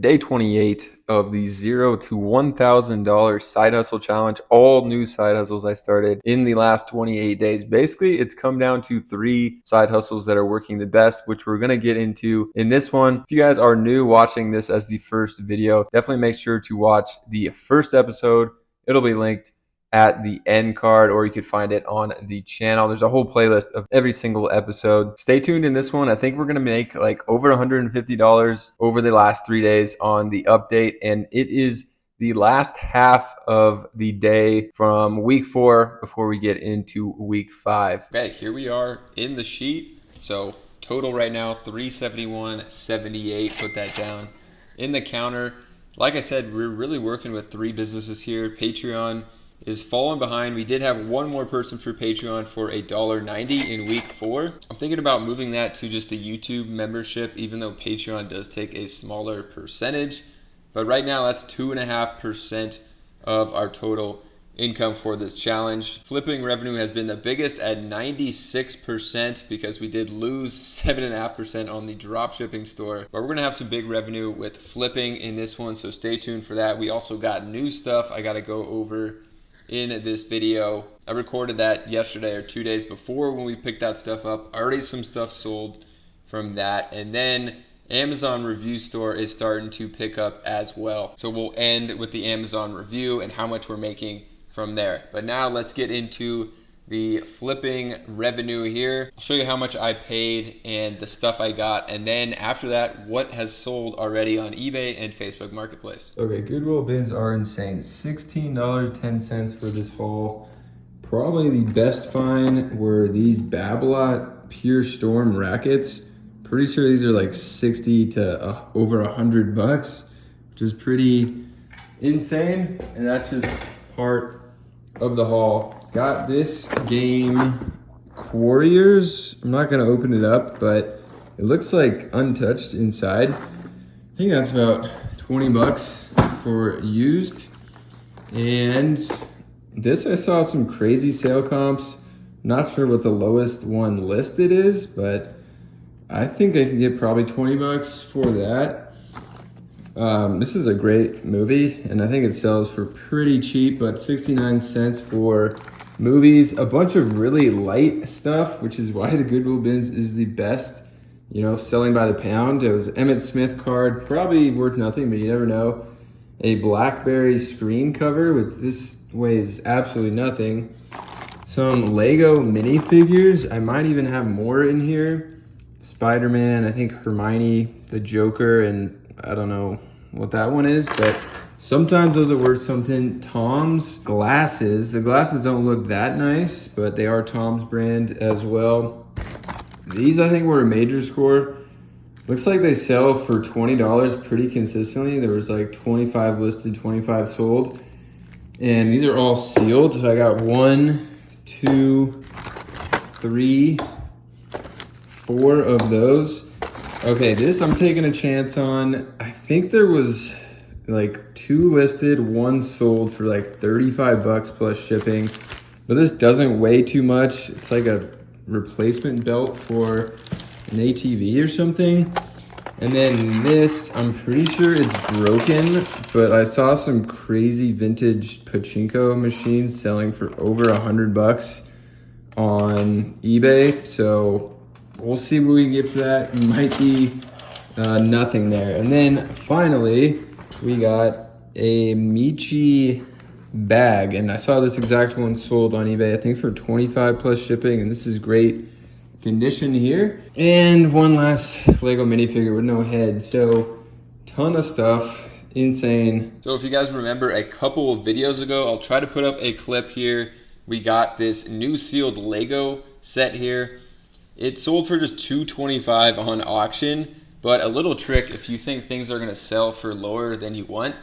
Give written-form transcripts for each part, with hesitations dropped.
Day 28 of the $0 to $1,000 side hustle challenge. All new side hustles I started in the last 28 days. Basically, it's come down to 3 side hustles that are working the best, which we're going to get into in this one. If you guys are new watching this as the first video, definitely make sure to watch the first episode. It'll be linked at the end card, or you could find it on the channel. There's a whole playlist of every single episode. Stay tuned in this one. I think we're gonna make like over $150 over the last 3 days on the update, and it is the last half of the day from week 4 before we get into week 5. Okay, here we are in the sheet. So total right now 371.78. Put that down in the counter. Like I said, we're really working with 3 businesses here. Patreon is falling behind. We did have one more person for Patreon for $1.90 in week 4. I'm thinking about moving that to just a YouTube membership, even though Patreon does take a smaller percentage. But right now, that's 2.5% of our total income for this challenge. Flipping revenue has been the biggest at 96% because we did lose 7.5% on the drop shipping store. But we're gonna have some big revenue with flipping in this one, so stay tuned for that. We also got new stuff I gotta go over in this video. I recorded that yesterday or 2 days before when we picked that stuff up. Already some stuff sold from that. And then Amazon review store is starting to pick up as well. So we'll end with the Amazon review and how much we're making from there. But now let's get into the flipping revenue here. I'll show you how much I paid and the stuff I got, and then after that, what has sold already on eBay and Facebook Marketplace. Okay, Goodwill bins are insane. $16.10 for this haul. Probably the best find were these Babolat Pure Storm rackets. Pretty sure these are like 60 to over $100, which is pretty insane. And that's just part of the haul. Got this game Quarriors. I'm not gonna open it up, but it looks like untouched inside. I think that's about 20 bucks for used. And this, I saw some crazy sale comps. Not sure what the lowest one listed is, but I think I could get probably 20 bucks for that. This is a great movie, and I think it sells for pretty cheap, but 69 cents for movies. A bunch of really light stuff, which is why the Goodwill bins is the best, you know, selling by the pound. It was Emmett Smith card, probably worth nothing, but you never know. A BlackBerry screen cover, with this weighs absolutely nothing. Some Lego minifigures. I might even have more in here. Spider-Man, I think Hermione, the Joker, and I don't know what that one is, but sometimes those are worth something. Tom's glasses. The glasses don't look that nice, but they are Tom's brand as well. These, I think, were a major score. Looks like they sell for $20 pretty consistently. There was like 25 listed, 25 sold. And these are all sealed. So I got 1, 2, 3, 4 of those. Okay, this I'm taking a chance on. I think there was like 2 listed, 1 sold for like 35 bucks plus shipping. But this doesn't weigh too much. It's like a replacement belt for an ATV or something. And then this, I'm pretty sure it's broken, but I saw some crazy vintage pachinko machines selling for over 100 bucks on eBay. So we'll see what we can get for that. It might be nothing there. And then finally, we got a Michi bag. And I saw this exact one sold on eBay, I think for 25 plus shipping. And this is great condition here. And one last Lego minifigure with no head. So ton of stuff. Insane. So if you guys remember a couple of videos ago, I'll try to put up a clip here. We got this new sealed Lego set here. It sold for just $2.25 on auction, but a little trick if you think things are gonna sell for lower than you want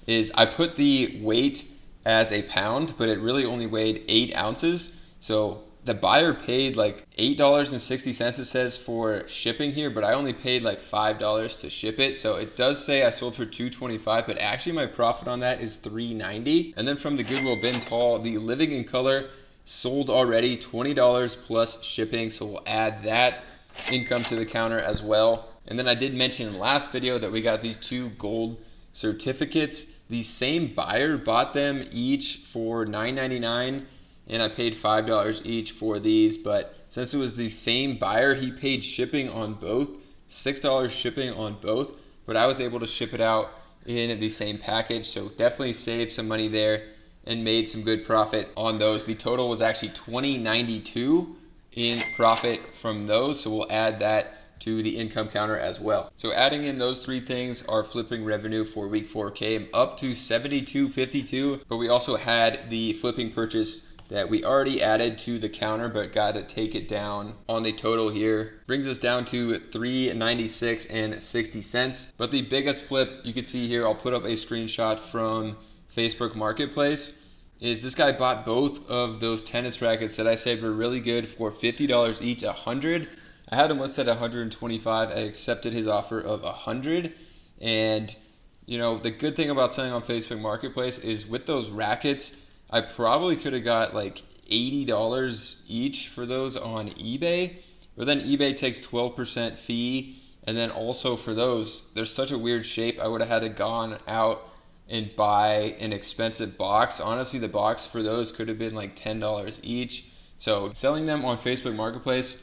is I put the weight as a pound, but it really only weighed 8 ounces. So the buyer paid like $8.60 it says for shipping here, but I only paid like $5 to ship it. So it does say I sold for $2.25, but actually my profit on that is $3.90. And then from the Goodwill bins haul, the Living in Color sold already, $20 plus shipping. So we'll add that income to the counter as well. And then I did mention in the last video that we got these 2 gold certificates. The same buyer bought them each for $9.99, and I paid $5 each for these, but since it was the same buyer, he paid shipping on both, $6 shipping on both, but I was able to ship it out in the same package, so definitely saved some money there and made some good profit on those. The total was actually $20.92 in profit from those, so we'll add that to the income counter as well. So adding in those 3 things, our flipping revenue for week 4 came up to $72.52, but we also had the flipping purchase that we already added to the counter, but got to take it down on the total here. Brings us down to $3.96.60. But the biggest flip you can see here, I'll put up a screenshot from Facebook Marketplace, is this guy bought both of those tennis rackets that I said were really good for $50 each, 100. I had him listed at 125. I accepted his offer of 100. And you know, the good thing about selling on Facebook Marketplace is with those rackets, I probably could have got like $80 each for those on eBay, but then eBay takes 12% fee, and then also for those, they're such a weird shape, I would have had to gone out and buy an expensive box. Honestly, the box for those could have been like $10 each. So selling them on Facebook Marketplace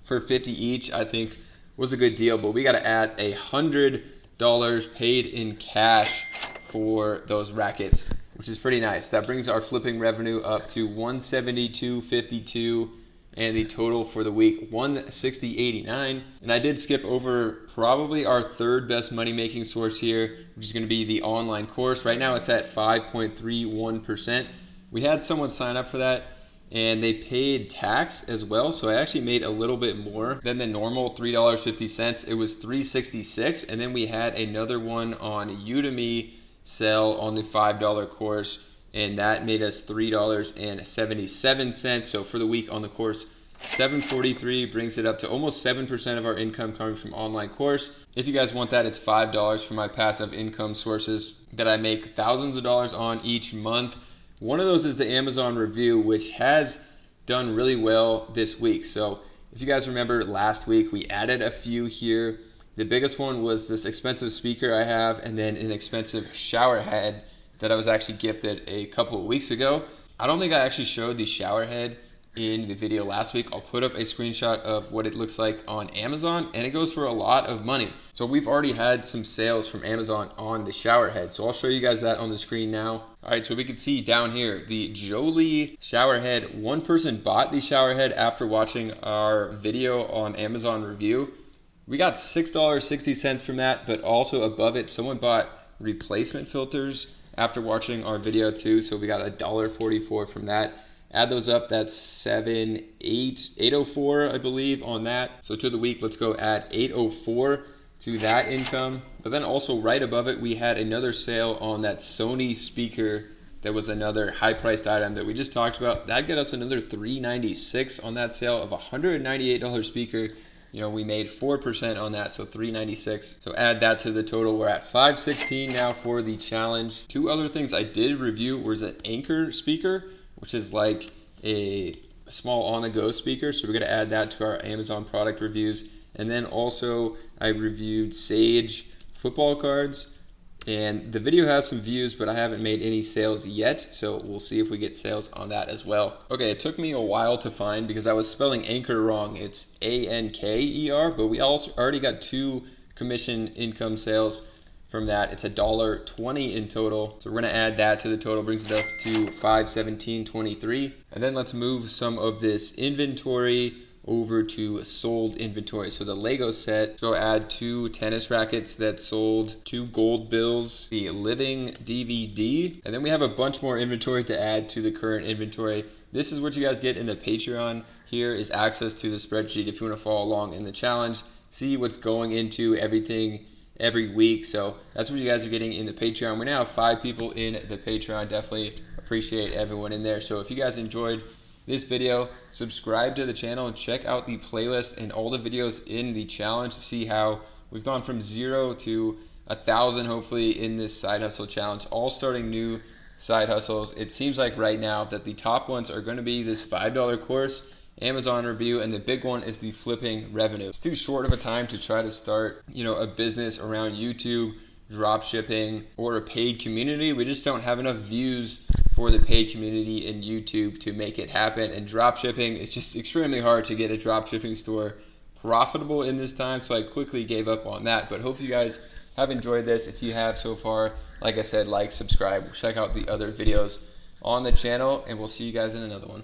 for $50 each, I think was a good deal, but we got to add $100 paid in cash for those rackets, which is pretty nice. That brings our flipping revenue up to $172.52, and the total for the week $160.89. And I did skip over probably our 3rd best money making source here, which is going to be the online course. Right now it's at 5.31%. We had someone sign up for that and they paid tax as well, so I actually made a little bit more than the normal $3.50. It was $3.66, and then we had another one on Udemy sell on the $5 course, and that made us $3.77. So for the week on the course, $7.43 brings it up to almost 7% of our income coming from online course. If you guys want that, it's $5 for my passive income sources that I make thousands of dollars on each month. One of those is the Amazon review, which has done really well this week. So if you guys remember last week, we added a few here. The biggest one was this expensive speaker I have, and then an expensive shower head that I was actually gifted a couple of weeks ago. I don't think I actually showed the shower head in the video last week. I'll put up a screenshot of what it looks like on Amazon, and it goes for a lot of money. So we've already had some sales from Amazon on the shower head, so I'll show you guys that on the screen now. All right, so we can see down here the Jolie shower head. One person bought the shower head after watching our video on Amazon review. We got $6.60 from that, but also above it, someone bought replacement filters after watching our video too, so we got $1.44 from that. Add those up, that's $804, I believe, on that. So to the week, let's go add $804 to that income. But then also right above it, we had another sale on that Sony speaker that was another high-priced item that we just talked about. That got us another $396 on that sale of a $198 speaker. You know, we made 4% on that, so $396. So add that to the total. We're at $516 now for the challenge. 2 other things I did review was an Anchor speaker, which is like a small on-the-go speaker. So we're going to add that to our Amazon product reviews. And then also I reviewed Sage football cards. And the video has some views, but I haven't made any sales yet. So we'll see if we get sales on that as well. Okay, it took me a while to find because I was spelling Anchor wrong. It's A-N-K-E-R, but we also already got 2 commission income sales from that. It's $1.20 in total. So we're gonna add that to the total, brings it up to $517.23. And then let's move some of this inventory over to sold inventory. So the Lego set, so add 2 tennis rackets that sold, 2 gold bills, the living DVD, and then we have a bunch more inventory to add to the current inventory. This is what you guys get in the Patreon. Here is access to the spreadsheet if you want to follow along in the challenge, see what's going into everything every week. So that's what you guys are getting in the Patreon. We now have 5 people in the Patreon. Definitely appreciate everyone in there. So if you guys enjoyed this video, subscribe to the channel and check out the playlist and all the videos in the challenge to see how we've gone from 0 to 1,000 hopefully in this side hustle challenge, all starting new side hustles. It seems like right now that the top ones are going to be this $5 course Amazon review, and the big one is the flipping revenue. It's too short of a time to try to start, a business around YouTube, drop shipping, or a paid community. We just don't have enough views for the paid community in YouTube to make it happen. And drop shipping, it's just extremely hard to get a drop shipping store profitable in this time, so I quickly gave up on that. But hopefully you guys have enjoyed this. If you have so far, like I said, like, subscribe, check out the other videos on the channel, and we'll see you guys in another one.